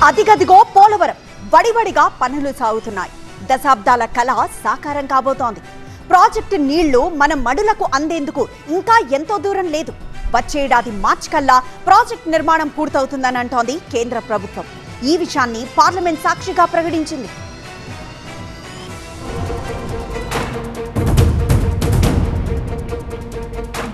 అదిగదిగో పోలవరం వడివడిగా పనులు సాగుతున్నాయి. దశాబ్దాల కళ సాకారం కాబోతోంది. ప్రాజెక్టు నీళ్లు మన మడులకు అందేందుకు ఇంకా ఎంతో దూరం లేదు. వచ్చేడాది మార్చి కల్లా ప్రాజెక్టు నిర్మాణం పూర్తవుతుందని అంటోంది కేంద్ర ప్రభుత్వం. ఈ విషయాన్ని పార్లమెంట్ సాక్షిగా ప్రకటించింది.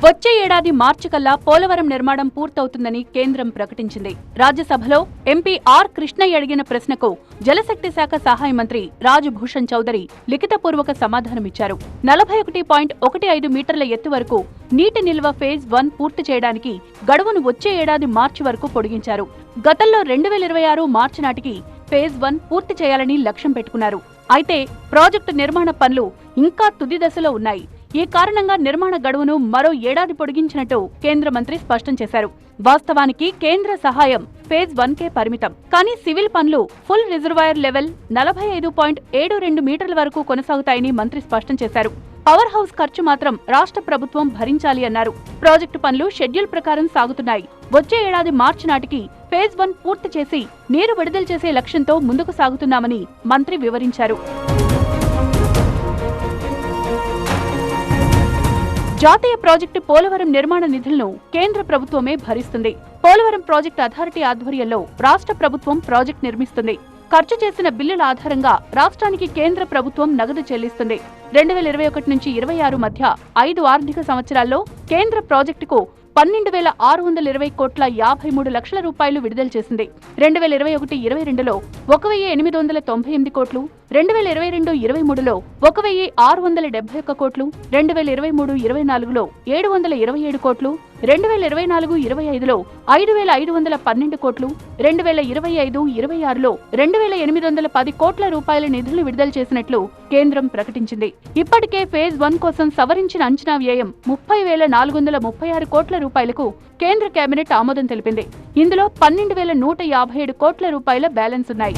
వచ్చే ఏడాది మార్చి కల్లా పోలవరం నిర్మాణం పూర్తవుతుందని కేంద్రం ప్రకటించింది. రాజ్యసభలో ఎంపీ ఆర్ కృష్ణయ్య అడిగిన ప్రశ్నకు జలశక్తి శాఖ సహాయ మంత్రి రాజ్భూషణ్ చౌదరి లిఖితపూర్వక సమాధానమిచ్చారు. 41.15 మీటర్ల ఎత్తు వరకు నీటి నిల్వ ఫేజ్ 1 పూర్తి చేయడానికి గడువును వచ్చే ఏడాది మార్చి వరకు పొడిగించారు. గతంలో 2026 మార్చి నాటికి ఫేజ్ 1 పూర్తి చేయాలని లక్ష్యం పెట్టుకున్నారు. అయితే ప్రాజెక్టు నిర్మాణ పనులు ఇంకా తుది దశలో ఉన్నాయి. ఈ కారణంగా నిర్మాణ గడువును మరో ఏడాది పొడిగించినట్టు కేంద్ర మంత్రి స్పష్టం చేశారు. వాస్తవానికి కేంద్ర సహాయం ఫేజ్ 1కే పరిమితం. కానీ సివిల్ పనులు ఫుల్ రిజర్వాయర్ లెవెల్ 45.72 మీటర్ల వరకు కొనసాగుతాయని మంత్రి స్పష్టం చేశారు. పవర్ హౌస్ ఖర్చు మాత్రం రాష్ట్ర ప్రభుత్వం భరించాలి అన్నారు. ప్రాజెక్టు పనులు షెడ్యూల్ ప్రకారం సాగుతున్నాయి. వచ్చే ఏడాది మార్చి నాటికి ఫేజ్ 1 పూర్తి చేసి నీరు విడుదల చేసే లక్ష్యంతో ముందుకు సాగుతున్నామని మంత్రి వివరించారు. జాతీయ ప్రాజెక్టు పోలవరం నిర్మాణ నిధులను కేంద్ర ప్రభుత్వమే భరిస్తుంది. పోలవరం ప్రాజెక్టు అథారిటీ ఆధ్వర్యంలో రాష్ట్ర ప్రభుత్వం ప్రాజెక్టు నిర్మిస్తుంది. ఖర్చు చేసిన బిల్లుల ఆధారంగా రాష్ట్రానికి కేంద్ర ప్రభుత్వం నగదు చెల్లిస్తుంది. 2021 నుంచి 26 మధ్య 5 ఆర్థిక సంవత్సరాల్లో కేంద్ర ప్రాజెక్టుకు 12,620 కోట్ల 53 లక్షల రూపాయలు విడుదల చేసింది. 2021-22లో 1,898 కోట్లు, 2022-23లో 1,671 కోట్లు, 2023-24లో 727 కోట్లు, 2024-25లో 5,512 కోట్లు, 2025-26లో 2,810 కోట్ల రూపాయల నిధులు విడుదల చేసినట్లు కేంద్రం ప్రకటించింది. ఇప్పటికే ఫేజ్ 1 కోసం సవరించిన అంచనా వ్యయం 30,436 కోట్ల రూపాయలకు కేంద్ర కేబినెట్ ఆమోదం తెలిపింది. ఇందులో 12,157 కోట్ల రూపాయల బ్యాలెన్స్ ఉన్నాయి.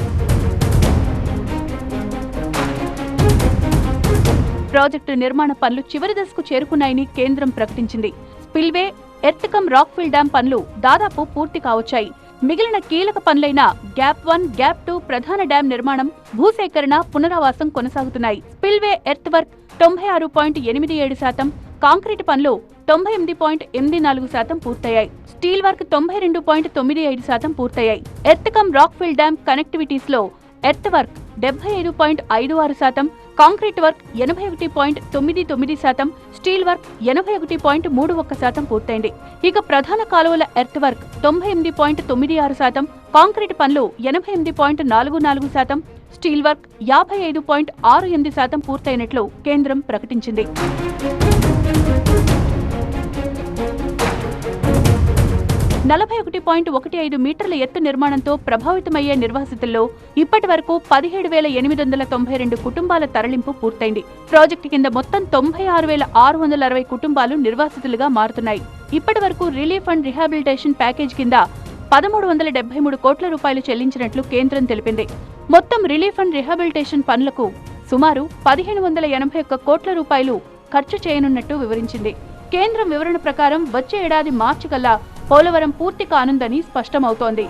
ప్రాజెక్టు నిర్మాణ పనులు చివరి దశకు చేరుకున్నాయని కేంద్రం ప్రకటించింది. స్పిల్వే, ఎర్త్కమ్ రాక్ఫిల్ డ్యాం పనులు దాదాపు పూర్తి కావచ్చాయి. మిగిలిన కీలక పనులైన గ్యాప్ 1, గ్యాప్ 2 ప్రధాన డ్యాం నిర్మాణం, భూసేకరణ, పునరావాసం కొనసాగుతున్నాయి. స్పిల్వే ఎర్త్ వర్క్ 96.87%, కాంక్రీట్ పనులు 98.84% పూర్తయ్యాయి. స్టీల్ వర్క్ 92.95% పూర్తయ్యాయి. ఎర్త్కమ్ రాక్ఫిల్ డ్యాం కనెక్టివిటీస్ లో earth work 75.56%, concrete work 81.99%, steel work 81.31% పూర్తయింది. ఇక ప్రధాన కాలువల ఎర్త్ వర్క్ 98.96%, కాంక్రీట్ పనులు 88.44%, స్టీల్ వర్క్ 55.68% పూర్తయినట్లు కేంద్రం ప్రకటించింది. .15 మీటర్ల ఎత్తు నిర్మాణంతో ప్రభావితమయ్యే నిర్వాసితుల్లో ఇప్పటి వరకు 17,892 కుటుంబాల తరలింపు పూర్తయింది. ప్రాజెక్టు కింద మొత్తం 96,660 కుటుంబాలు నిర్వాసితులుగా మారుతున్నాయి. ఇప్పటి వరకు రిలీఫ్ అండ్ రిహాబిలిటేషన్ ప్యాకేజ్ కింద 1,373 కోట్ల రూపాయలు చెల్లించినట్లు కేంద్రం తెలిపింది. మొత్తం రిలీఫ్ అండ్ రిహాబిలిటేషన్ పనులకు సుమారు 1,581 కోట్ల రూపాయలు ఖర్చు చేయనున్నట్టు వివరించింది. కేంద్రం వివరణ ప్రకారం వచ్చే ఏడాది మార్చి కల్లా పోలవరం పూర్తి కానుందని స్పష్టమవుతోంది.